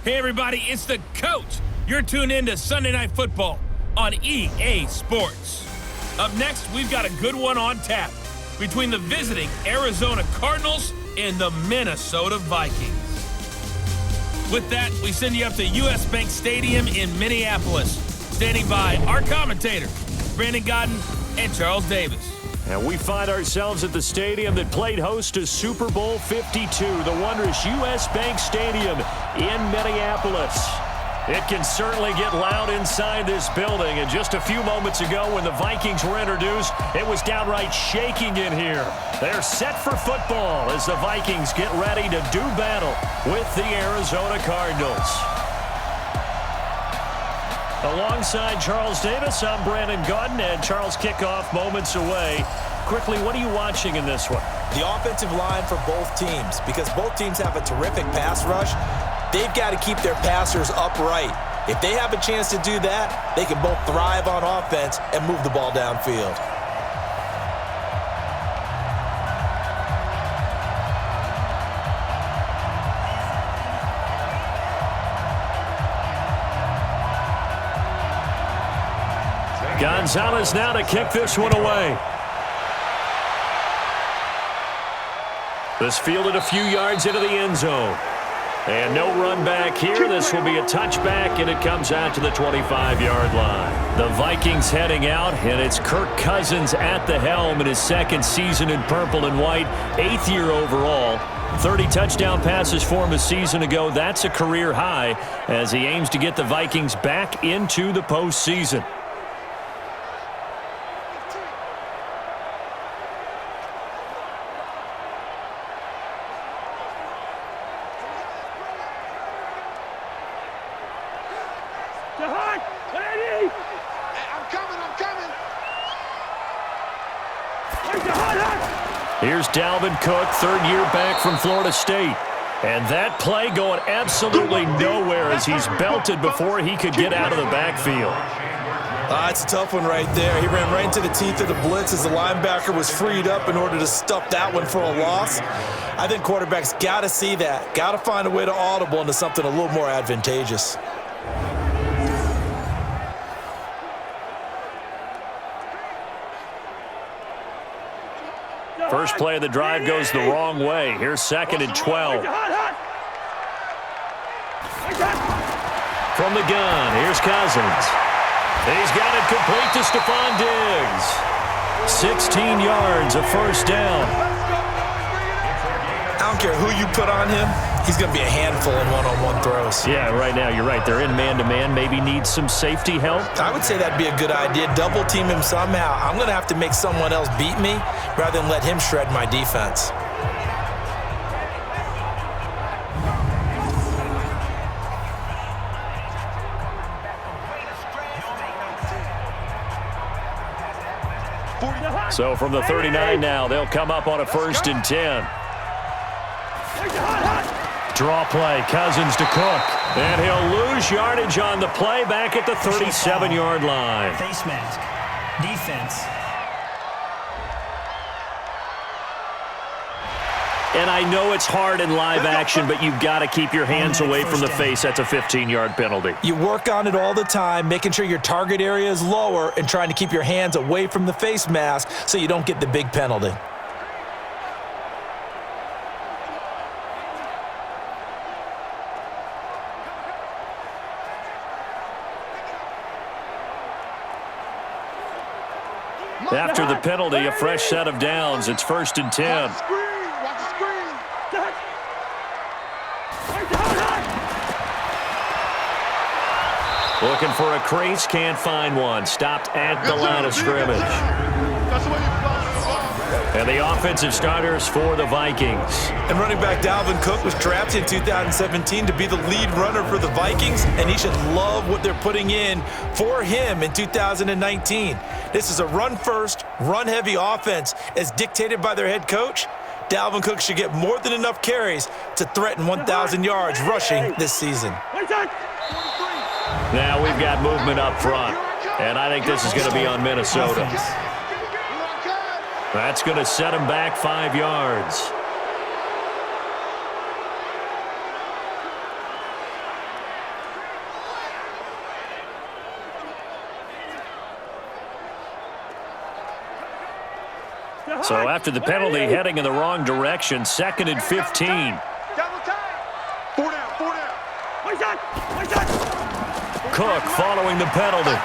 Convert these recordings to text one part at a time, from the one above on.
Hey everybody, it's the coach. You're tuned in to Sunday Night Football on EA Sports. Up next, we've got a good one on tap between the visiting Arizona Cardinals and the Minnesota Vikings. With that, we send you up to US Bank Stadium in Minneapolis. Standing by our commentators, Brandon Godden and Charles Davis. And we find ourselves at the stadium that played host to Super Bowl 52, the wondrous US Bank Stadium in Minneapolis. It can certainly get loud inside this building. And just a few moments ago when the Vikings were introduced, it was downright shaking in here. They're set for football as the Vikings get ready to do battle with the Arizona Cardinals. Alongside Charles Davis, I'm Brandon Godden, and Charles, kickoff moments away. Quickly, what are you watching in this one? The offensive line for both teams, because both teams have a terrific pass rush. They've got to keep their passers upright. If they have a chance to do that, they can both thrive on offense and move the ball downfield. Gonzalez now to kick this one away. This fielded a few yards into the end zone. And no run back here. This will be a touchback, and it comes out to the 25-yard line. The Vikings heading out, and it's Kirk Cousins at the helm in his second season in purple and white, 8th year overall. 30 touchdown passes for him a season ago. That's a career high as he aims to get the Vikings back into the postseason. Here's Dalvin Cook, third year back from Florida State. And that play going absolutely nowhere as he's belted before he could get out of the backfield. It's a tough one right there. He ran right into the teeth of the blitz as the linebacker was freed up in order to stuff that one for a loss. I think quarterbacks got to see that. Got to find a way to audible into something a little more advantageous. First play of the drive goes the wrong way. Here's 2nd and 12. From the gun, here's Cousins. He's got it complete to Stephon Diggs. 16 yards, a first down. I don't care who you put on him. He's going to be a handful in one-on-one throws. Yeah, right now, you're right. They're in man-to-man. Maybe needs some safety help. I would say that'd be a good idea. Double team him somehow. I'm going to have to make someone else beat me rather than let him shred my defense. So from the 39 now, they'll come up on a 1st and 10. Draw play, Cousins to Cook. And he'll lose yardage on the play back at the 37-yard line. Face mask. Defense. And I know it's hard in live action, but you've got to keep your hands away from the face. That's a 15-yard penalty. You work on it all the time, making sure your target area is lower and trying to keep your hands away from the face mask so you don't get the big penalty. After the penalty, a fresh set of downs. It's 1st and 10. Looking for a crease, can't find one. Stopped at the line of scrimmage. And the offensive starters for the Vikings. And running back Dalvin Cook was drafted in 2017 to be the lead runner for the Vikings, and he should love what they're putting in for him in 2019. This is a run-first, run-heavy offense as dictated by their head coach. Dalvin Cook should get more than enough carries to threaten 1,000 yards rushing this season. Now we've got movement up front, and I think this is going to be on Minnesota. That's going to set him back 5 yards. So after the penalty, heading in the wrong direction, 2nd and 15. Cook following the penalty.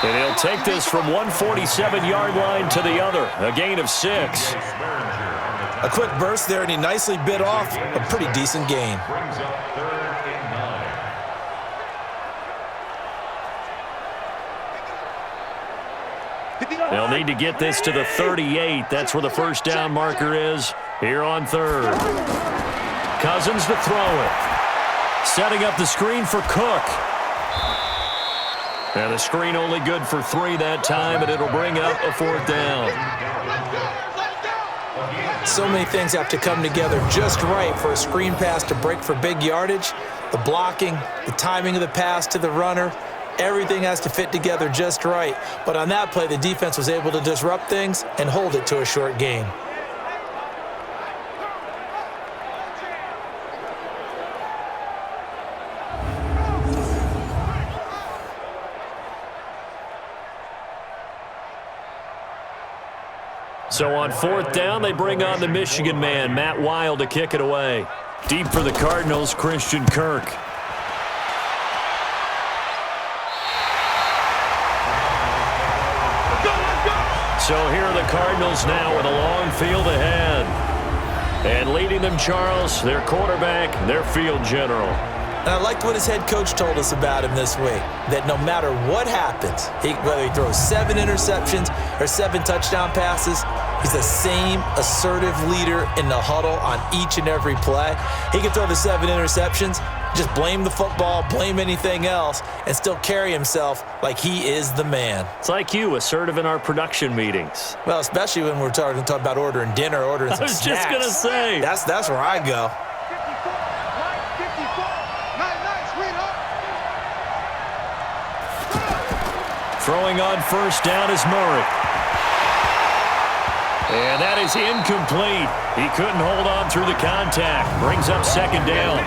And he'll take this from 147-yard line to the other, a gain of 6. A quick burst there, and he nicely bit off a pretty decent gain. They'll need to get this to the 38. That's where the first down marker is here on 3rd. Cousins to throw it. Setting up the screen for Cook. And the screen only good for 3 that time, and it'll bring up a 4th down. So many things have to come together just right for a screen pass to break for big yardage. The blocking, the timing of the pass to the runner, everything has to fit together just right. But on that play, the defense was able to disrupt things and hold it to a short gain. So on 4th down, they bring on the Michigan man, Matt Weil, to kick it away. Deep for the Cardinals, Christian Kirk. So here are the Cardinals now with a long field ahead. And leading them, Charles, their quarterback, their field general. And I liked what his head coach told us about him this week, that no matter what happens, whether he throws 7 interceptions or 7 touchdown passes, he's the same assertive leader in the huddle on each and every play. He can throw the 7 interceptions, just blame the football, blame anything else, and still carry himself like he is the man. It's like you, assertive in our production meetings. Well, especially when we're talking about ordering dinner, ordering some snacks. I was just going to say. That's where I go. Throwing on first down is Murray. And that is incomplete. He couldn't hold on through the contact. Brings up 2nd down.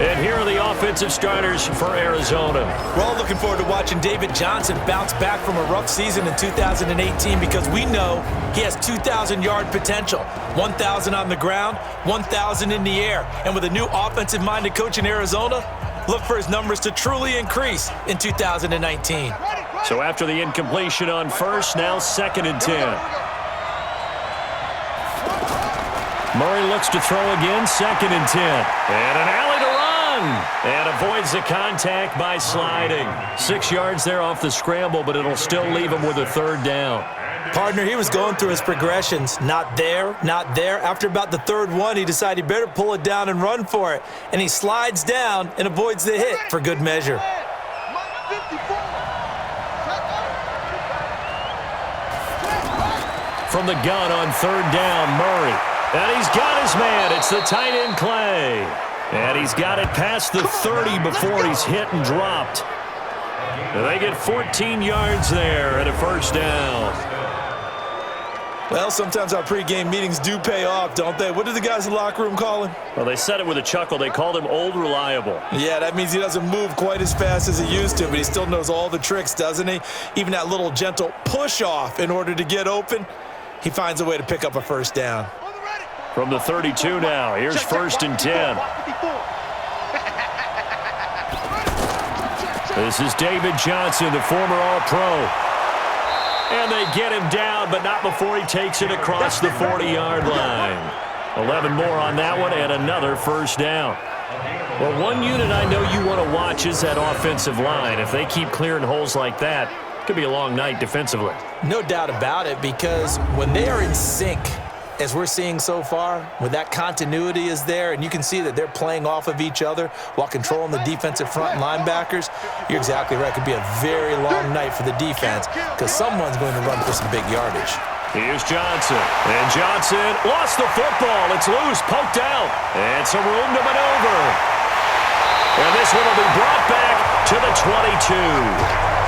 And here are the offensive starters for Arizona. We're all looking forward to watching David Johnson bounce back from a rough season in 2018 because we know he has 2,000-yard potential. 1,000 on the ground, 1,000 in the air. And with a new offensive-minded coach in Arizona, look for his numbers to truly increase in 2019. So after the incompletion on first, now 2nd and 10. Murray looks to throw again, 2nd and 10. And an alley to run. And avoids the contact by sliding. 6 yards there off the scramble, but it'll still leave him with a 3rd down. Partner, he was going through his progressions. Not there, not there. After about the 3rd one, he decided he better pull it down and run for it. And he slides down and avoids the hit for good measure. From the gun on 3rd down, Murray. And he's got his man. It's the tight end Clay. And he's got it past the 30 before he's hit and dropped. And they get 14 yards there and a 1st down. Well, sometimes our pregame meetings do pay off, don't they? What do the guys in the locker room call him? Well, they said it with a chuckle. They called him Old Reliable. Yeah, that means he doesn't move quite as fast as he used to, but he still knows all the tricks, doesn't he? Even that little gentle push-off in order to get open, he finds a way to pick up a 1st down. From the 32 now, here's 1st and 10. This is David Johnson, the former All-Pro. And they get him down, but not before he takes it across the 40-yard line. 11 more on that one and another 1st down. Well, one unit I know you want to watch is that offensive line. If they keep clearing holes like that, it could be a long night defensively. No doubt about it, because when they are in sync, as we're seeing so far, when that continuity is there, and you can see that they're playing off of each other while controlling the defensive front and linebackers, you're exactly right. It could be a very long night for the defense because someone's going to run for some big yardage. Here's Johnson. And Johnson lost the football. It's loose, poked out. And some room to maneuver. And this one will be brought back to the 22.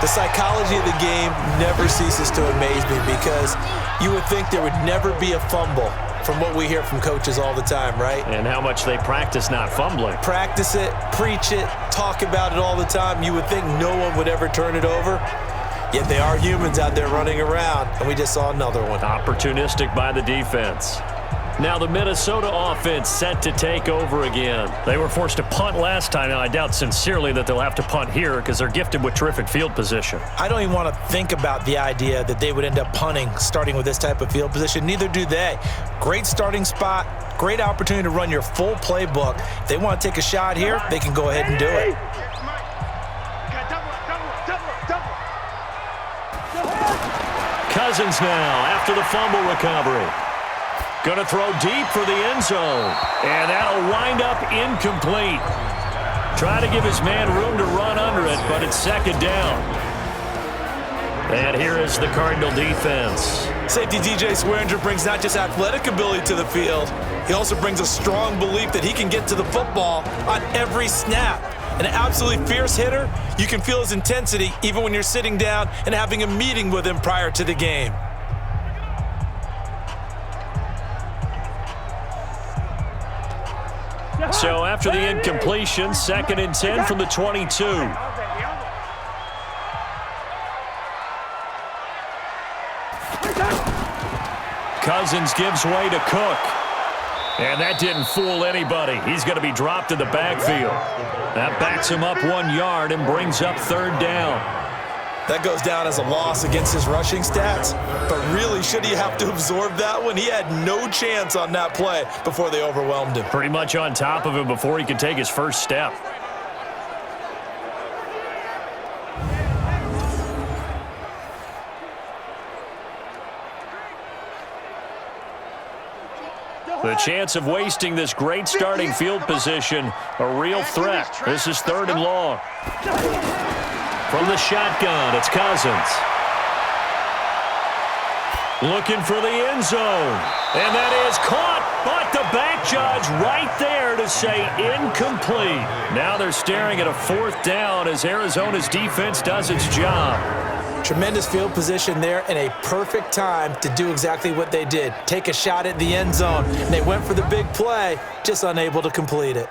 The psychology of the game never ceases to amaze me because you would think there would never be a fumble from what we hear from coaches all the time, right? And how much they practice not fumbling. Practice it, preach it, talk about it all the time. You would think no one would ever turn it over. Yet they are humans out there running around, and we just saw another one. Opportunistic by the defense. Now the Minnesota offense set to take over again. They were forced to punt last time. Now I doubt sincerely that they'll have to punt here because they're gifted with terrific field position. I don't even want to think about the idea that they would end up punting starting with this type of field position. Neither do they. Great starting spot, great opportunity to run your full playbook. If they want to take a shot here, they can go ahead and do it. Cousins now after the fumble recovery. Going to throw deep for the end zone. And that'll wind up incomplete. Try to give his man room to run under it, but it's second down. And here is the Cardinal defense. Safety DJ Swearinger brings not just athletic ability to the field, he also brings a strong belief that he can get to the football on every snap. An absolutely fierce hitter, you can feel his intensity even when you're sitting down and having a meeting with him prior to the game. So after the incompletion, 2nd and 10 from the 22. Cousins gives way to Cook. And that didn't fool anybody. He's going to be dropped in the backfield. That backs him up 1 yard and brings up 3rd down. That goes down as a loss against his rushing stats, but really, should he have to absorb that one? He had no chance on that play before they overwhelmed him. Pretty much on top of him before he could take his first step. The chance of wasting this great starting field position, a real threat. This is 3rd and long. From the shotgun, it's Cousins. Looking for the end zone. And that is caught, but the back judge right there to say incomplete. Now they're staring at a 4th down as Arizona's defense does its job. Tremendous field position there and a perfect time to do exactly what they did. Take a shot at the end zone. And they went for the big play, just unable to complete it.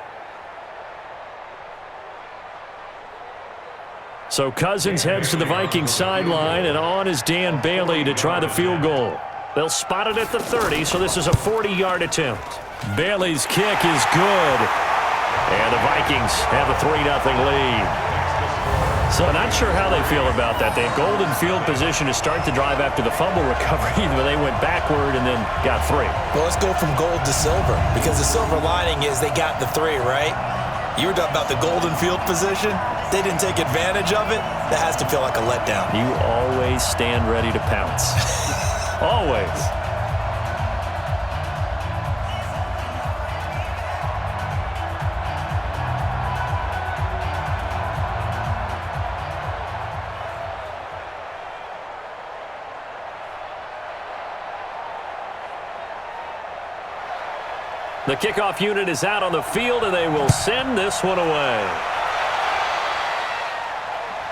So Cousins heads to the Vikings sideline, and on is Dan Bailey to try the field goal. They'll spot it at the 30, so this is a 40-yard attempt. Bailey's kick is good, and the Vikings have a 3-0 lead. So not sure how they feel about that. They had golden field position to start the drive after the fumble recovery, but they went backward and then got 3. Well, let's go from gold to silver, because the silver lining is they got the 3, right? You were talking about the golden field position. They didn't take advantage of it. That has to feel like a letdown. You always stand ready to pounce. Always. The kickoff unit is out on the field, and they will send this one away.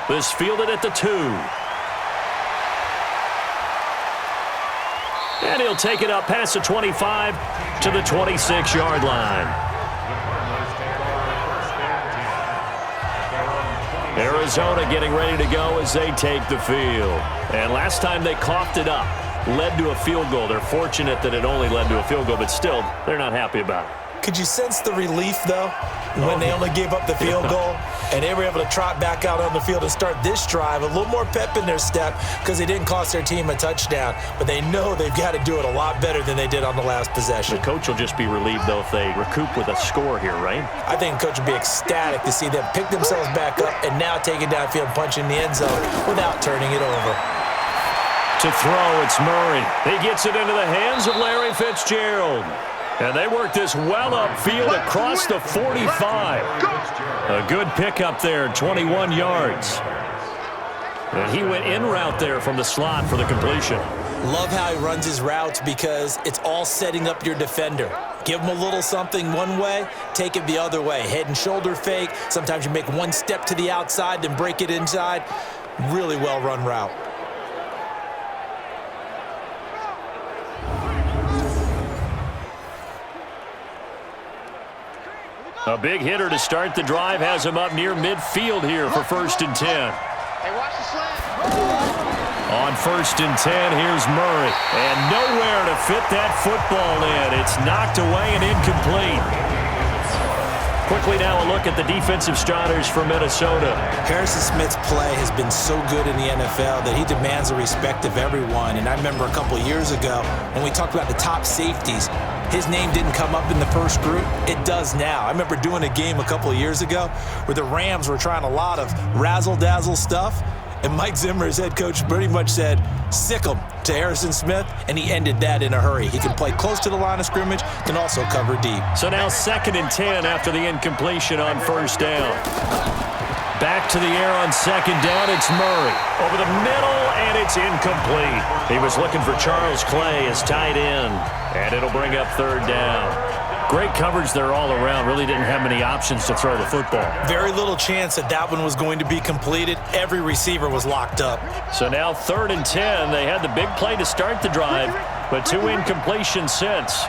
This fielded at the 2. And he'll take it up past the 25 to the 26-yard line. Arizona getting ready to go as they take the field. And last time they coughed it up, led to a field goal. They're fortunate that it only led to a field goal, but still, they're not happy about it. Could you sense the relief, though, when they only gave up the field goal and they were able to trot back out on the field and start this drive? A little more pep in their step because they didn't cost their team a touchdown, but they know they've got to do it a lot better than they did on the last possession. The coach will just be relieved, though, if they recoup with a score here, right? I think the coach would be ecstatic to see them pick themselves back up and now take it downfield and punch in the end zone without turning it over. To throw, it's Murray. He gets it into the hands of Larry Fitzgerald. And they work this well upfield across the 45. A good pickup there, 21 yards. And he went in route there from the slot for the completion. Love how he runs his routes because it's all setting up your defender. Give him a little something one way, take it the other way. Head and shoulder fake. Sometimes you make one step to the outside, then break it inside. Really well run route. A big hitter to start the drive has him up near midfield here for 1st and 10. Hey, watch the slant. On 1st and 10, here's Murray. And nowhere to fit that football in. It's knocked away and incomplete. Quickly now a look at the defensive starters for Minnesota. Harrison Smith's play has been so good in the NFL that he demands the respect of everyone. And I remember a couple years ago when we talked about the top safeties, his name didn't come up in the first group. It does now. I remember doing a game a couple of years ago where the Rams were trying a lot of razzle-dazzle stuff. And Mike Zimmer, his head coach, pretty much said, sick him to Harrison Smith, and he ended that in a hurry. He can play close to the line of scrimmage, can also cover deep. So now 2nd and 10 after the incompletion on 1st down. Back to the air on 2nd down, it's Murray. Over the middle, and it's incomplete. He was looking for Charles Clay as tight end, and it'll bring up 3rd down. Great coverage there all around. Really didn't have many options to throw the football. Very little chance that one was going to be completed. Every receiver was locked up. So now 3rd and 10. They had the big play to start the drive, but 2 incompletions since.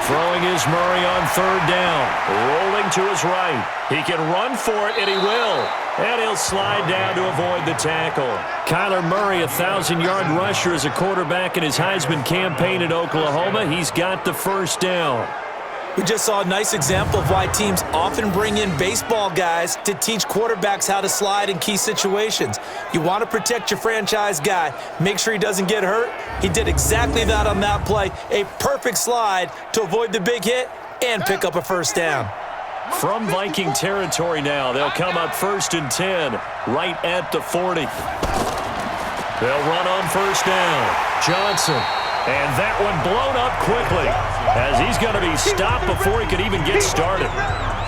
Throwing is Murray on 3rd down. Rolling to his right. He can run for it, and he will. And he'll slide down to avoid the tackle. Kyler Murray, 1,000-yard rusher as a quarterback in his Heisman campaign at Oklahoma. He's got the 1st down. We just saw a nice example of why teams often bring in baseball guys to teach quarterbacks how to slide in key situations. You want to protect your franchise guy. Make sure he doesn't get hurt. He did exactly that on that play. A perfect slide to avoid the big hit and pick up a 1st down. From Viking territory now, they'll come up 1st and 10, right at the 40. They'll run on 1st down. Johnson, and that one blown up quickly as he's going to be stopped before he could even get started.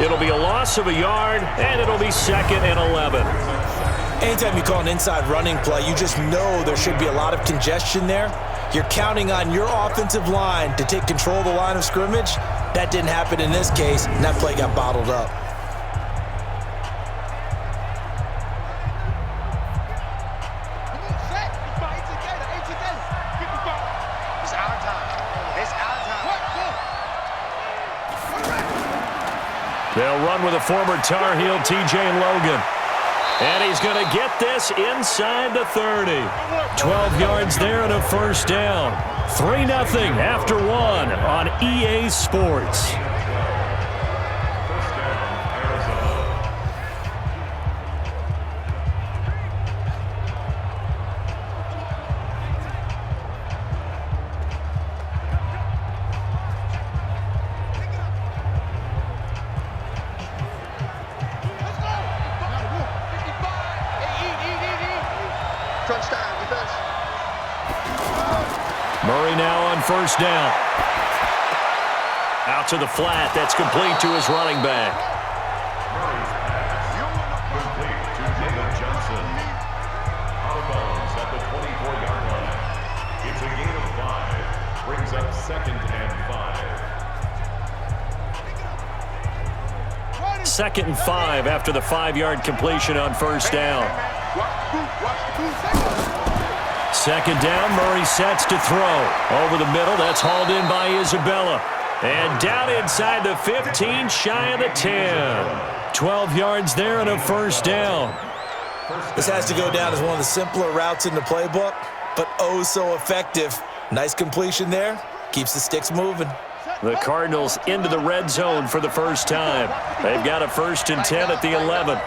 It'll be a loss of a yard, and it'll be 2nd and 11. Anytime you call an inside running play, you just know there should be a lot of congestion there. You're counting on your offensive line to take control of the line of scrimmage. That didn't happen in this case, and that play got bottled up. They'll run with a former Tar Heel, TJ Logan. And he's going to get this inside the 30. 12 yards there and a 1st down. 3-0 after 1 on EA Sports. Murray now on 1st down. Out to the flat. That's complete to his running back. Complete to David Johnson. Out of bounds at the 24-yard line. It's a gain of 5. Brings up 2nd and 5. 2nd and 5 after the 5-yard completion on 1st down. 2nd down, Murray sets to throw. Over the middle, that's hauled in by Isabella. And down inside the 15, shy of the 10. 12 yards there and a 1st down. This has to go down as one of the simpler routes in the playbook, but oh so effective. Nice completion there. Keeps the sticks moving. The Cardinals into the red zone for the first time. They've got a 1st and 10 at the 11.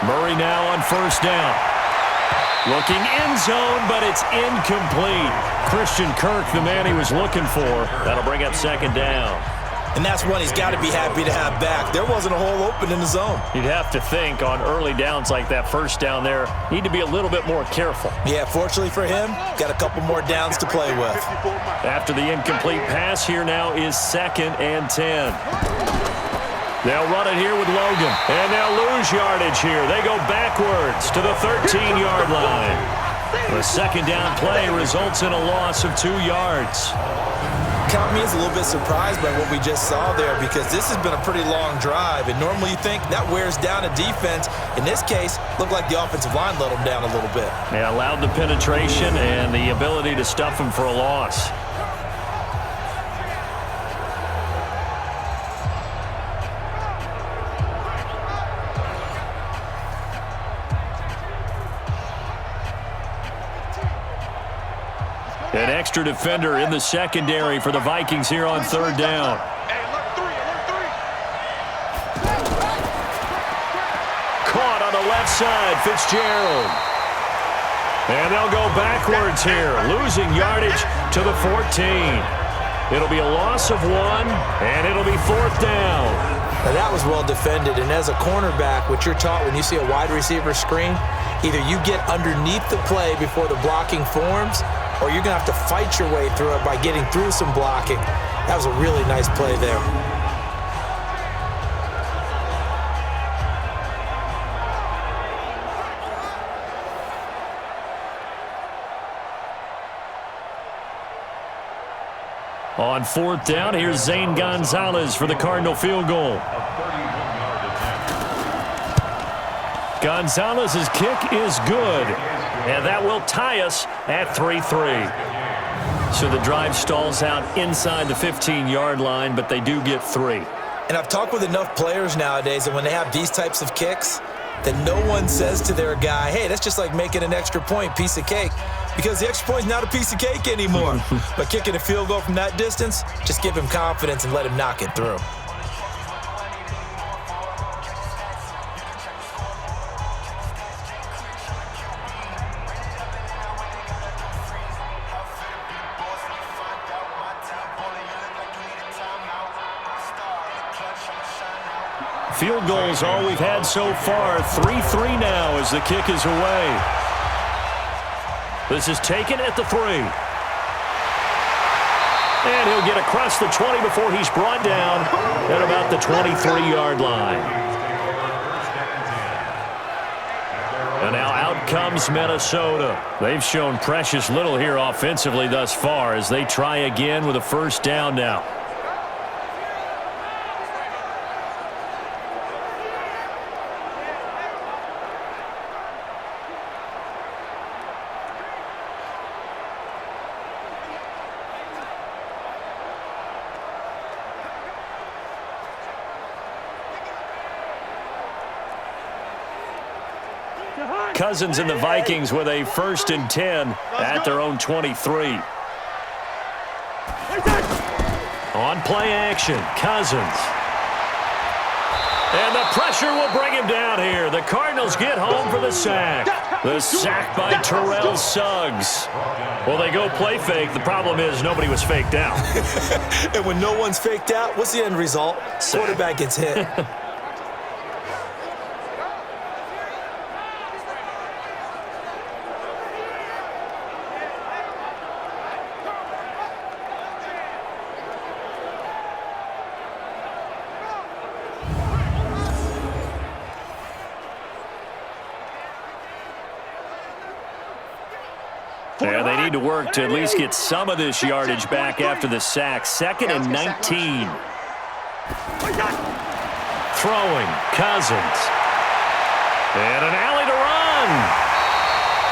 Murray now on 1st down. Looking end zone, but it's incomplete. Christian Kirk, the man he was looking for. That'll bring up 2nd down. And that's one he's got to be happy to have back. There wasn't a hole open in the zone. You'd have to think on early downs like that 1st down there, need to be a little bit more careful. Yeah, fortunately for him, got a couple more downs to play with. After the incomplete pass, here now is 2nd and 10. They'll run it here with Logan, and they'll lose yardage here. They go backwards to the 13-yard line. The 2nd down play results in a loss of 2 yards. count me as a little bit surprised by what we just saw there, because this has been a pretty long drive, and normally you think that wears down a defense. In this case, looked like the offensive line let them down a little bit. Yeah, allowed the penetration and the ability to stuff them for a loss. An extra defender in the secondary for the Vikings here on third down. Caught on the left side, Fitzgerald. And they'll go backwards here, losing yardage to the 14. It'll be a loss of 1, and it'll be fourth down. Now that was well defended, and as a cornerback, what you're taught when you see a wide receiver screen, either you get underneath the play before the blocking forms, or you're going to have to fight your way through it by getting through some blocking. That was a really nice play there. On fourth down, here's Zane Gonzalez for the Cardinal field goal. Gonzalez's kick is good, and that will tie us at 3-3. So the drive stalls out inside the 15-yard line, but they do get 3. And I've talked with enough players nowadays that when they have these types of kicks, that no one says to their guy, hey, that's just like making an extra point, piece of cake, because the extra point is not a piece of cake anymore. But kicking a field goal from that distance, just give him confidence and let him knock it through. Field goals all we've had so far. 3-3 now as the kick is away. This is taken at the 3. And he'll get across the 20 before he's brought down at about the 23-yard line. And now out comes Minnesota. They've shown precious little here offensively thus far as they try again with a first down now. Cousins and the Vikings with a 1st and 10 at their own 23. On play action, Cousins. And the pressure will bring him down here. The Cardinals get home for the sack. The sack by Terrell Suggs. Well, they go play fake. The problem is nobody was faked out. And when no one's faked out, what's the end result? Quarterback gets hit. Yeah, they need to work to at least get some of this yardage back after the sack. 2nd and 19. Throwing, Cousins. And an alley to run.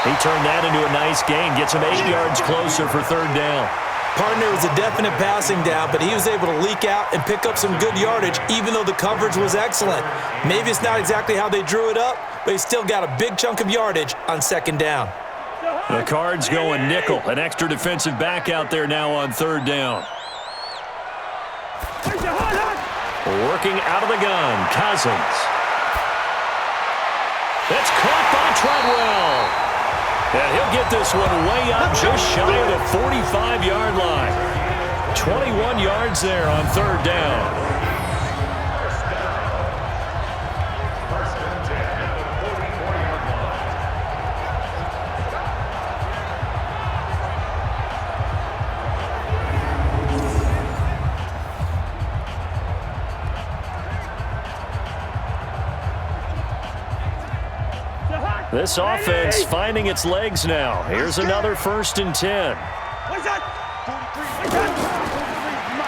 He turned that into a nice gain. Gets him 8 yards closer for third down. Partner was a definite passing down, but he was able to leak out and pick up some good yardage, even though the coverage was excellent. Maybe it's not exactly how they drew it up, but he still got a big chunk of yardage on 2nd down. The Cards going nickel. An extra defensive back out there now on third down. Working out of the gun, Cousins. That's caught by Treadwell. And he'll get this one way up just shy of the 45-yard line. 21 yards there on third down. This offense finding its legs now. Here's another 1st and 10.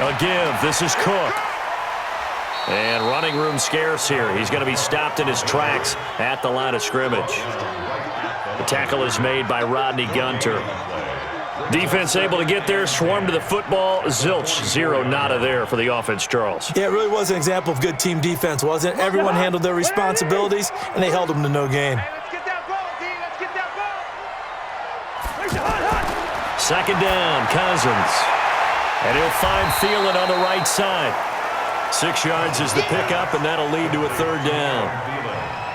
A give. This is Cook. And running room scarce here. He's going to be stopped in his tracks at the line of scrimmage. The tackle is made by Rodney Gunter. Defense able to get there, swarm to the football. Zilch, zero, nada there for the offense, Charles. Yeah, it really was an example of good team defense, wasn't it? Everyone handled their responsibilities, and they held them to no gain. Second down, Cousins. And he'll find Thielen on the right side. 6 yards is the pickup, and that'll lead to a third down.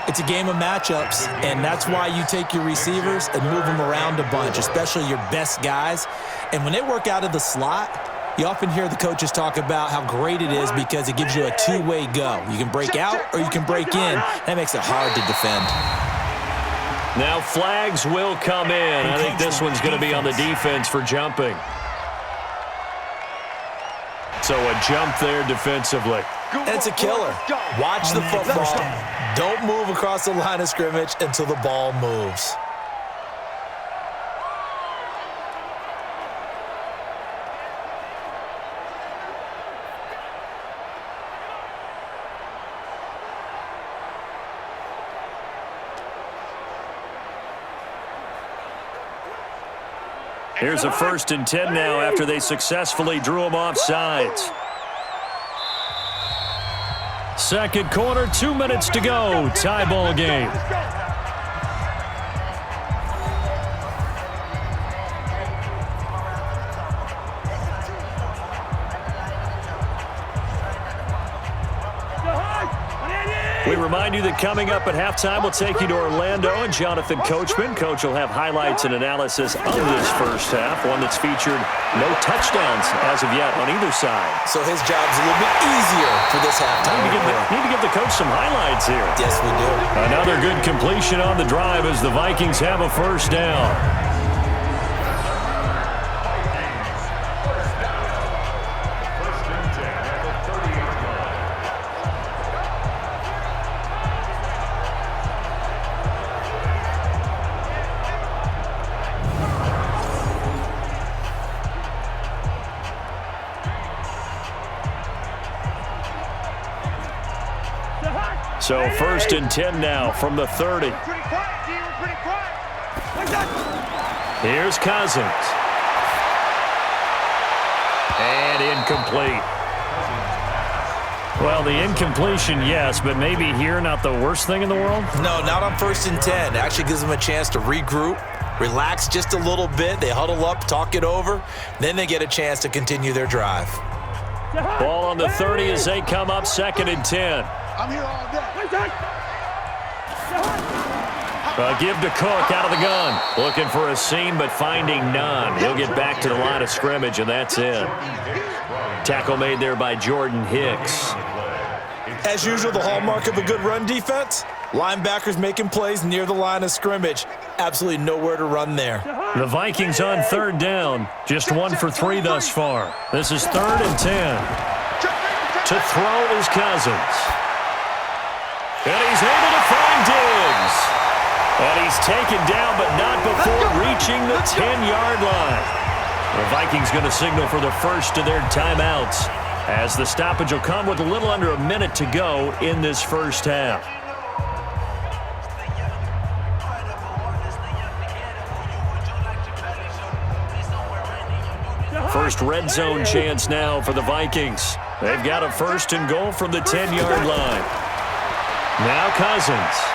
It's a game of matchups, and that's why you take your receivers and move them around a bunch, especially your best guys. And when they work out of the slot, you often hear the coaches talk about how great it is because it gives you a two-way go. You can break out or you can break in. That makes it hard to defend. Now flags will come in. I think this one's going to be on the defense for jumping. So a jump there defensively. And it's a killer. Watch the football. Don't move across the line of scrimmage until the ball moves. Here's a 1st and 10 now after they successfully drew him off sides. Second quarter, 2 minutes to go. Tie ball game. We remind you that coming up at halftime, we'll take you to Orlando and Jonathan Coachman. Coach will have highlights and analysis of this first half, one that's featured no touchdowns as of yet on either side. So his job's a little bit easier for this halftime. Need to give the coach some highlights here. Yes, we do. Another good completion on the drive as the Vikings have a first down. So 1st and 10 now from the 30. Here's Cousins. And incomplete. Well, the incompletion, yes, but maybe here not the worst thing in the world? No, not on 1st and 10. It actually gives them a chance to regroup, relax just a little bit. They huddle up, talk it over. Then they get a chance to continue their drive. Ball on the 30 as they come up 2nd and 10. I'm here all day. Give to Cook out of the gun. Looking for a seam, but finding none. He'll get back to the line of scrimmage, and that's it. Tackle made there by Jordan Hicks. As usual, the hallmark of a good run defense, linebackers making plays near the line of scrimmage. Absolutely nowhere to run there. The Vikings on 3rd down. Just 1 for 3 thus far. This is 3rd and 10. To throw is Cousins. And he's able to find Diggs. And he's taken down, but not before reaching the 10-yard line. The Vikings going to signal for the first of their timeouts, as the stoppage will come with a little under a minute to go in this first half. First red zone chance now for the Vikings. They've got a 1st and goal from the 10-yard line. Now Cousins.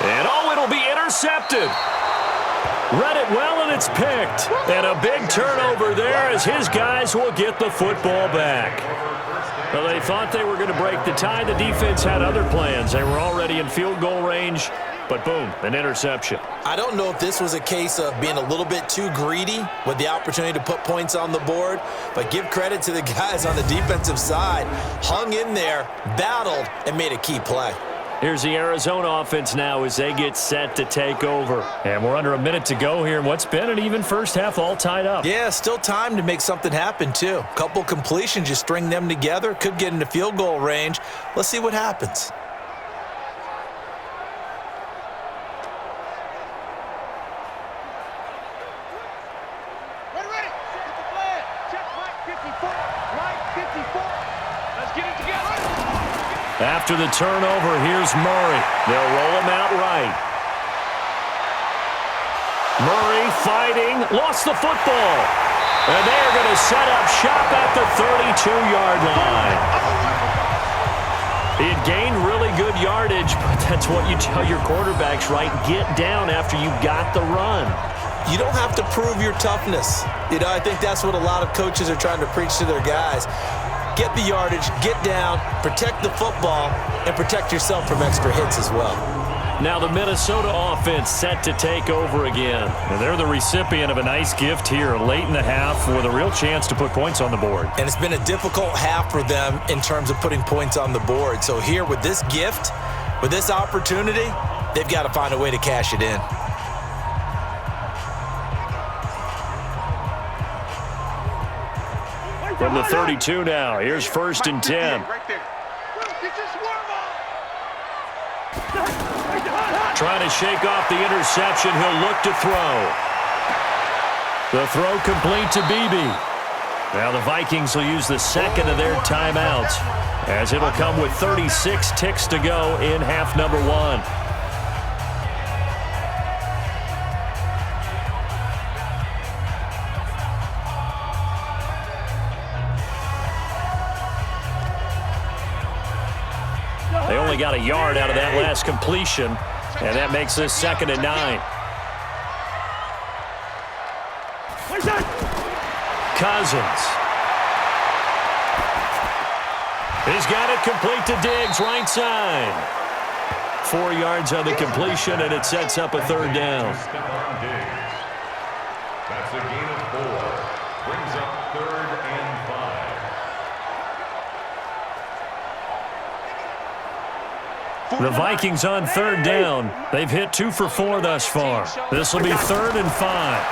And it'll be intercepted. Read it well, and it's picked. And a big turnover there as his guys will get the football back. Well, they thought they were going to break the tie. The defense had other plans. They were already in field goal range, but boom, an interception. I don't know if this was a case of being a little bit too greedy with the opportunity to put points on the board, but give credit to the guys on the defensive side. Hung in there, battled, and made a key play. Here's the Arizona offense now as they get set to take over. And we're under a minute to go here in what's been an even first half, all tied up. Yeah, still time to make something happen, too. Couple completions, you string them together, could get into field goal range. Let's see what happens. Ready. Get the flag. Check After the turnover, here's Murray. They'll roll him out right. Murray fighting, lost the football. And they're going to set up shop at the 32-yard line. He had gained really good yardage, but that's what you tell your quarterbacks, right? Get down after you got the run. You don't have to prove your toughness. You know, I think that's what a lot of coaches are trying to preach to their guys. Get the yardage, get down, protect the football, and protect yourself from extra hits as well. Now the Minnesota offense set to take over again. And they're the recipient of a nice gift here late in the half with a real chance to put points on the board. And it's been a difficult half for them in terms of putting points on the board. So here with this gift, with this opportunity, they've got to find a way to cash it in. From the 32 now, here's 1st and 10. Trying to shake off the interception. He'll look to throw. The throw complete to Beebe. Now the Vikings will use the second of their timeouts, as it'll come with 36 ticks to go in half number 1. They only got a yard out of that last completion, and that makes this 2nd and 9. Cousins. He's got it complete to Diggs, right side. 4 yards on the completion, and it sets up a 3rd down. That's a gain of 4. Brings up 3rd and 5. The Vikings on 3rd down. They've hit 2 for 4 thus far. This will be 3rd and 5.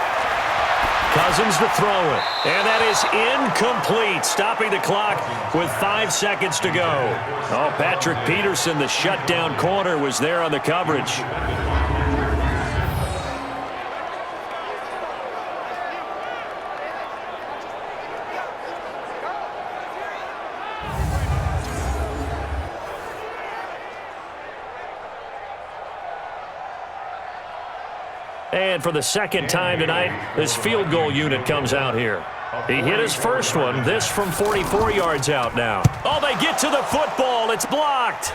Cousins to throw it. And that is incomplete, stopping the clock with 5 seconds to go. Oh, Patrick Peterson, the shutdown corner, was there on the coverage. And for the 2nd time tonight, this field goal unit comes out here. He hit his first one, this from 44 yards out now. Oh, they get to the football. It's blocked.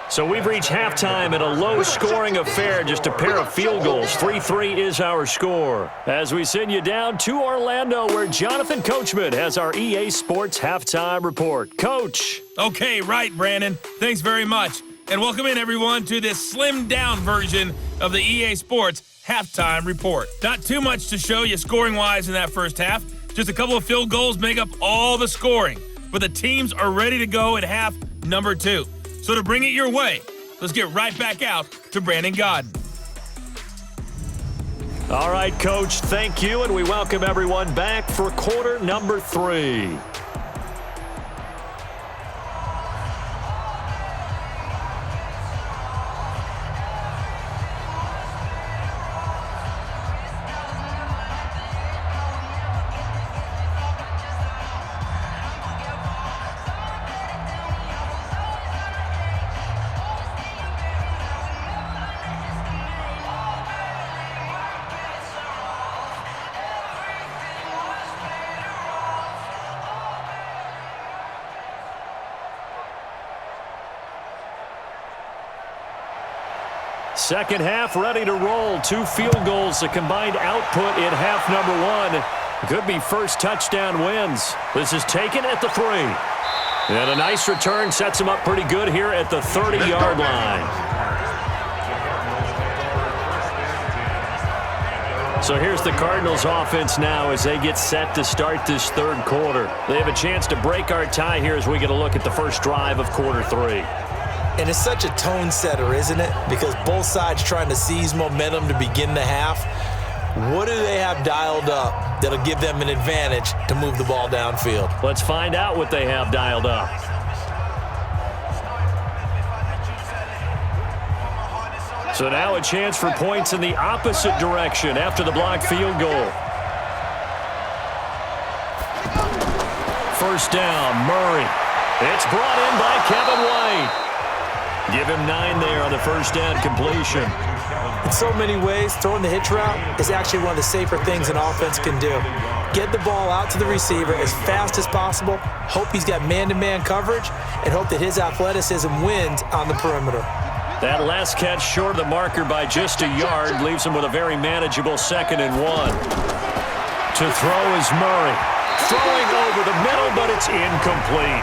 So we've reached halftime in a low-scoring affair, just a pair of field goals. 3-3 is our score. As we send you down to Orlando, where Jonathan Coachman has our EA Sports Halftime Report. Coach. Okay, right, Brandon. Thanks very much. And welcome in, everyone, to this slimmed-down version of the EA Sports Halftime Report. Not too much to show you scoring-wise in that first half. Just a couple of field goals make up all the scoring. But the teams are ready to go at half number 2. So to bring it your way, let's get right back out to Brandon Godden. All right, Coach, thank you, and we welcome everyone back for quarter number 3. Second half ready to roll. 2 field goals, the combined output in half number 1. Could be first touchdown wins. This is taken at the 3. And a nice return sets him up pretty good here at the 30-yard line. So here's the Cardinals offense now as they get set to start this 3rd quarter. They have a chance to break our tie here as we get a look at the first drive of quarter 3. And it's such a tone setter, isn't it? Because both sides trying to seize momentum to begin the half. What do they have dialed up that'll give them an advantage to move the ball downfield? Let's find out what they have dialed up. So now a chance for points in the opposite direction after the blocked field goal. First down, Murray. It's brought in by Kevin White. Give him 9 there on the first down completion. In so many ways, throwing the hitch route is actually one of the safer things an offense can do. Get the ball out to the receiver as fast as possible, hope he's got man-to-man coverage, and hope that his athleticism wins on the perimeter. That last catch short of the marker by just a yard leaves him with a very manageable 2nd and 1. To throw is Murray. Throwing over the middle, but it's incomplete.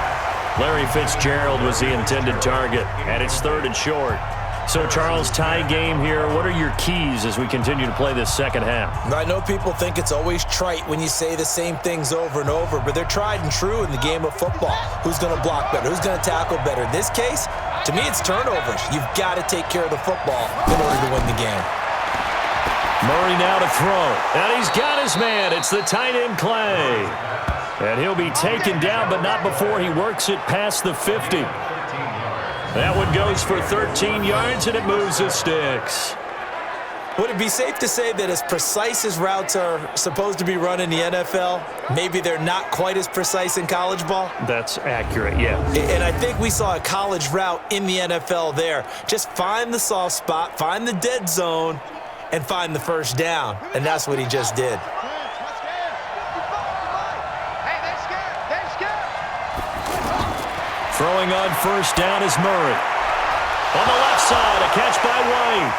Larry Fitzgerald was the intended target, and it's 3rd and short. So, Charles, tie game here. What are your keys as we continue to play this second half? I know people think it's always trite when you say the same things over and over, but they're tried and true in the game of football. Who's going to block better? Who's going to tackle better? In this case, to me, it's turnovers. You've got to take care of the football in order to win the game. Murray now to throw. And he's got his man. It's the tight end, Clay. And he'll be taken down, but not before he works it past the 50. That one goes for 13 yards, and it moves the sticks. Would it be safe to say that as precise as routes are supposed to be run in the NFL, maybe they're not quite as precise in college ball? That's accurate, yeah. And I think we saw a college route in the NFL there. Just find the soft spot, find the dead zone, and find the first down. And that's what he just did. Throwing on first down is Murray. On the left side, a catch by White.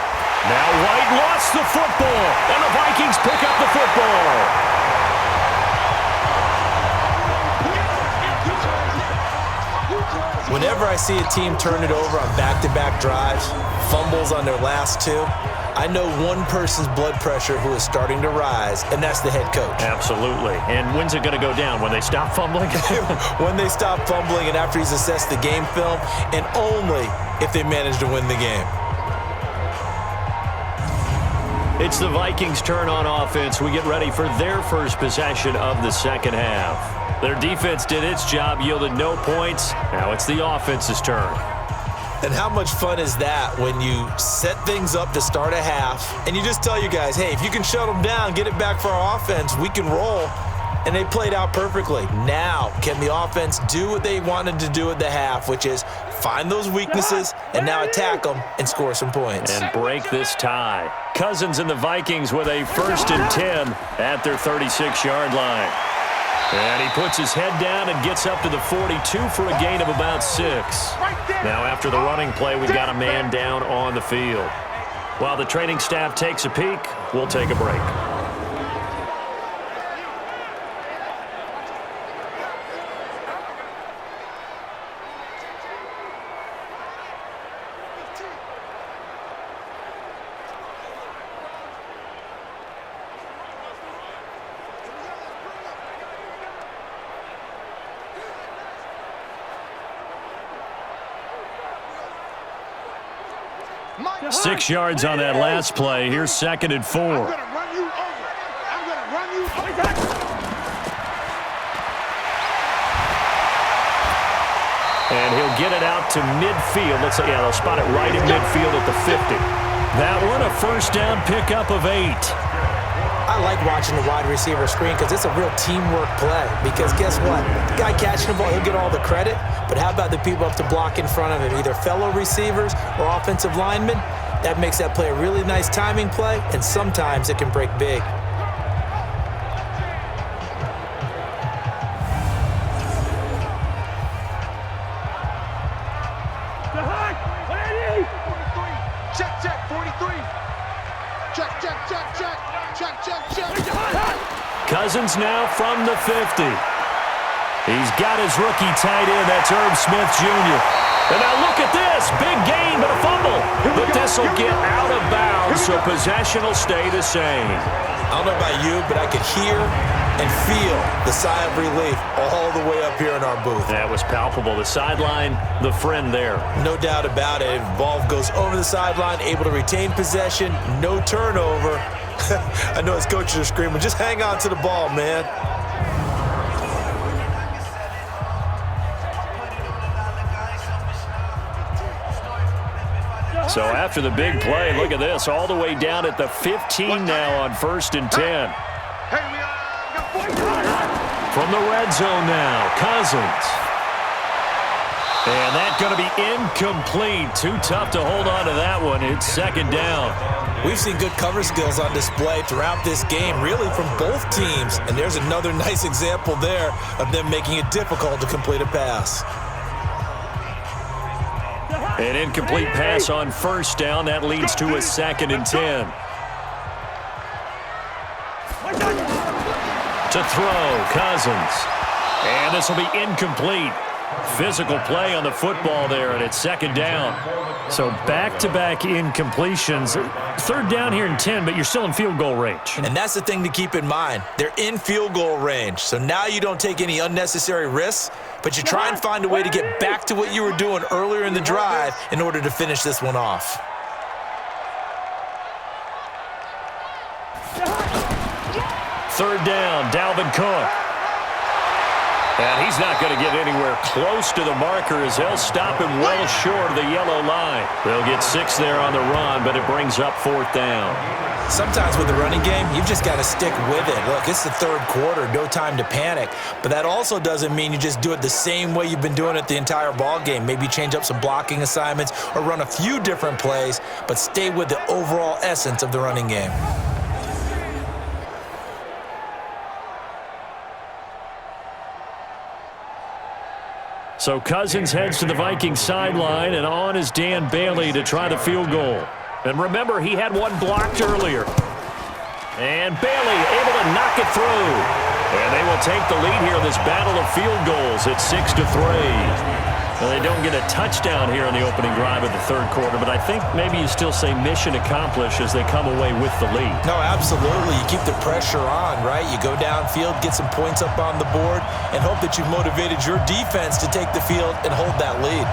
Now White lost the football, and the Vikings pick up the football. Whenever I see a team turn it over on back-to-back drives, fumbles on their last 2, I know one person's blood pressure who is starting to rise, and that's the head coach. Absolutely. And when's it going to go down? When they stop fumbling? When they stop fumbling and after he's assessed the game film, and only if they manage to win the game. It's the Vikings' turn on offense. We get ready for their first possession of the second half. Their defense did its job, yielded no points. Now it's the offense's turn. And how much fun is that when you set things up to start a half and you just tell you guys, hey, if you can shut them down, get it back for our offense, we can roll. And they played out perfectly. Now, can the offense do what they wanted to do at the half, which is find those weaknesses and now attack them and score some points. And break this tie. Cousins and the Vikings with a 1st and 10 at their 36-yard line. And he puts his head down and gets up to the 42 for a gain of about 6. Now after the running play, we've got a man down on the field. While the training staff takes a peek, we'll take a break. Mike, 6 yards on that last play. Here's 2nd and 4. I'm going to run you over. I'm going to run you over. And he'll get it out to midfield. Let's say, they'll spot it right in midfield at the 50. That one, a first down pickup of 8. I like watching the wide receiver screen because it's a real teamwork play. Because guess what? The guy catching the ball, he'll get all the credit. But how about the people up to block in front of him, either fellow receivers or offensive linemen? That makes that play a really nice timing play, and sometimes it can break big. Check, 43. Check. Cousins now from the 50. He's got his rookie tight end. That's AZvsMIN Jr. And now look at this. Big gain, but a fumble. But this will get out of bounds, so possession will stay the same. I don't know about you, but I could hear and feel the sigh of relief all the way up here in our booth. That was palpable. The sideline, the friend there. No doubt about it. Ball goes over the sideline, able to retain possession, no turnover. I know his coaches are screaming, just hang on to the ball, man. So after the big play, look at this, all the way down at the 15 now on 1st and 10. From the red zone now, Cousins. And that's going to be incomplete. Too tough to hold on to that one. It's second down. We've seen good cover skills on display throughout this game, really from both teams. And there's another nice example there of them making it difficult to complete a pass. An incomplete pass on first down. That leads to a 2nd and 10. To throw, Cousins. And this will be incomplete. Physical play on the football there, and it's second down. So back-to-back incompletions. Third down here and 10, but you're still in field goal range. And that's the thing to keep in mind. They're in field goal range. So now you don't take any unnecessary risks, but you try and find a way to get back to what you were doing earlier in the drive in order to finish this one off. Third down, Dalvin Cook. And he's not going to get anywhere close to the marker as they'll stop him well short of the yellow line. They'll get 6 there on the run, but it brings up 4th down. Sometimes with the running game, you've just got to stick with it. Look, it's the third quarter, no time to panic. But that also doesn't mean you just do it the same way you've been doing it the entire ball game. Maybe change up some blocking assignments or run a few different plays, but stay with the overall essence of the running game. So Cousins heads to the Vikings sideline, and on is Dan Bailey to try the field goal. And remember, he had one blocked earlier. And Bailey able to knock it through. And they will take the lead here in this battle of field goals at 6-3. Well, they don't get a touchdown here in the opening drive of the third quarter, but I think maybe you still say mission accomplished as they come away with the lead. No, absolutely. You keep the pressure on, right? You go downfield, get some points up on the board, and hope that you've motivated your defense to take the field and hold that lead.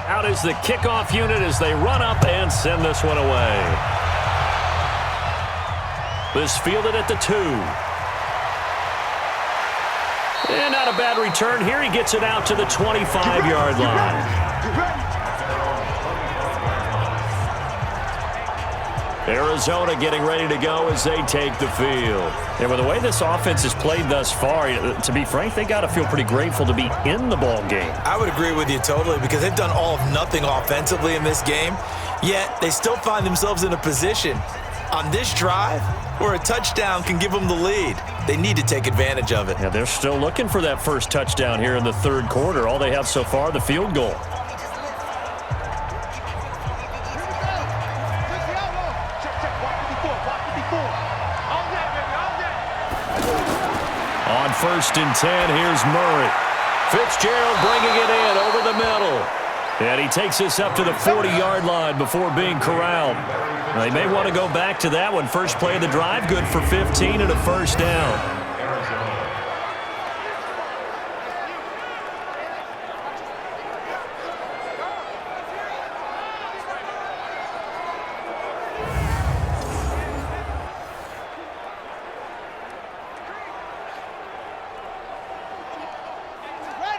Out is the kickoff unit as they run up and send this one away. This fielded at the 2. And not a bad return here. He gets it out to the 25-yard line. Arizona getting ready to go as they take the field. And with the way this offense has played thus far, to be frank, they got to feel pretty grateful to be in the ball game. I would agree with you totally because they've done all of nothing offensively in this game, yet they still find themselves in a position on this drive where a touchdown can give them the lead. They need to take advantage of it. Yeah, they're still looking for that first touchdown here in the third quarter. All they have so far, the field goal. On 1st and 10, here's Murray. Fitzgerald bringing it in over the middle. And he takes this up to the 40-yard line before being corralled. They may want to go back to that one. First play of the drive, good for 15 and a first down.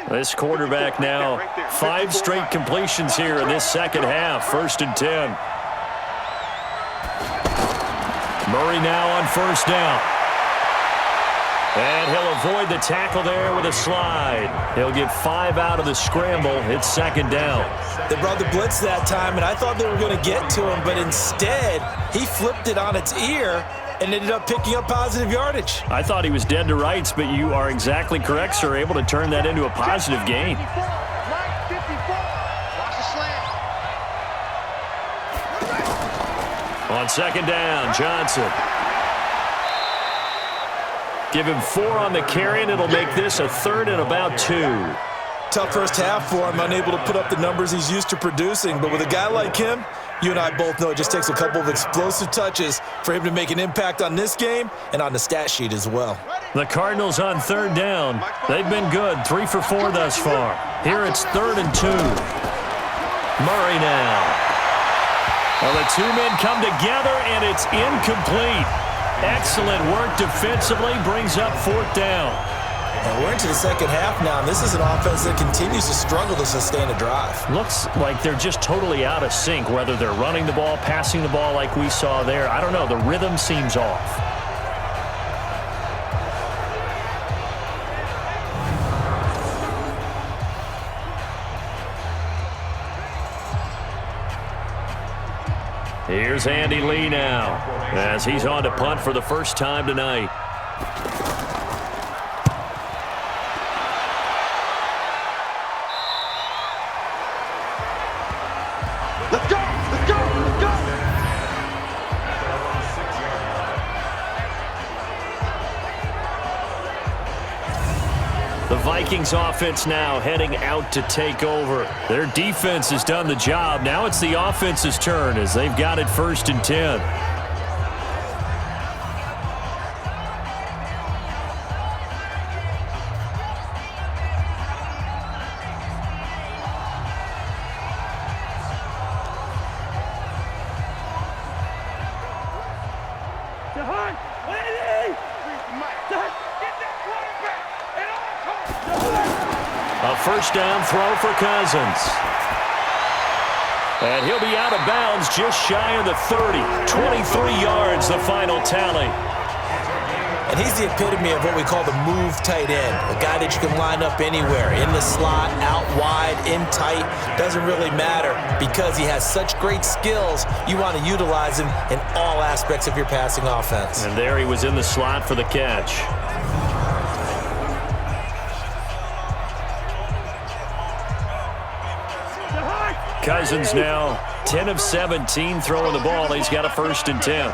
This quarterback now, 5 straight completions here in this second half. 1st and 10. Murray now on 1st down. And he'll avoid the tackle there with a slide. He'll get 5 out of the scramble. It's 2nd down. They brought the blitz that time, and I thought they were going to get to him, but instead, he flipped it on its ear and ended up picking up positive yardage. I thought he was dead to rights, but you are exactly correct, sir. Able to turn that into a positive gain. On 2nd down, Johnson. Give him 4 on the carry, and it'll make this a 3rd and about 2. Tough first half for him, unable to put up the numbers he's used to producing. But with a guy like him, you and I both know it just takes a couple of explosive touches for him to make an impact on this game and on the stat sheet as well. The Cardinals on 3rd down. They've been good, 3 for 4 thus far. Here it's 3rd and 2. Murray now. Well, the 2 men come together, and it's incomplete. Excellent work defensively, brings up 4th down. And we're into the second half now, and this is an offense that continues to struggle to sustain a drive. Looks like they're just totally out of sync, whether they're running the ball, passing the ball like we saw there. I don't know. The rhythm seems off. Here's Andy Lee now, as he's on to punt for the first time tonight. Let's go! Let's go! Let's go! The Vikings offense now heading out to take over. Their defense has done the job. Now it's the offense's turn as they've got it 1st and 10. A first down throw for Cousins. And he'll be out of bounds just shy of the 30. 23 yards, the final tally. And he's the epitome of what we call the move tight end, a guy that you can line up anywhere, in the slot, out wide, in tight, doesn't really matter because he has such great skills. You want to utilize him in all aspects of your passing offense. And there he was in the slot for the catch. Cousins now 10 of 17 throwing the ball. He's got a 1st and 10.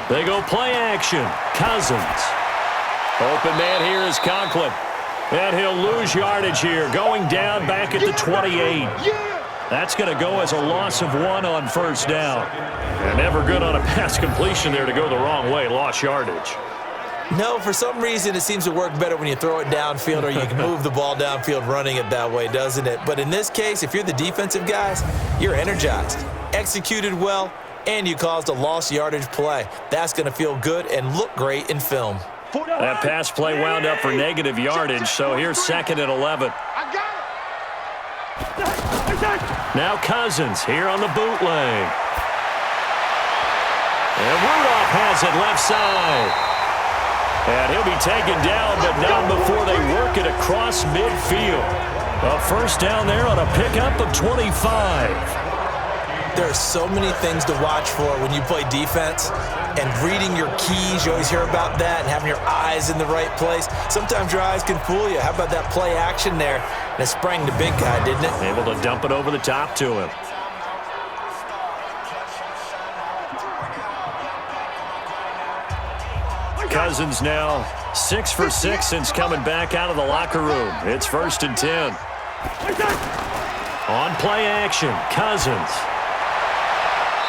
They go play action. Cousins. Open man here is Conklin. And he'll lose yardage here. Going down back at the 28. That's going to go as a loss of 1 on 1st down. And never good on a pass completion there to go the wrong way. Lost yardage. No, for some reason it seems to work better when you throw it downfield or you can move the ball downfield running it that way, doesn't it? But in this case, if you're the defensive guys, you're energized, executed well, and you caused a lost yardage play. That's going to feel good and look great in film. That pass play wound up for negative yardage, so here's 2nd and 11. Now Cousins here on the bootleg. And Rudolph has it left side. And he'll be taken down, but not before they work it across midfield. A 1st down there on a pickup of 25. There are so many things to watch for when you play defense. And reading your keys, you always hear about that, and having your eyes in the right place. Sometimes your eyes can fool you. How about that play action there? And it sprang the big guy, didn't it? Able to dump it over the top to him. Cousins now 6 for 6 since coming back out of the locker room. It's 1st and 10. On play action, Cousins.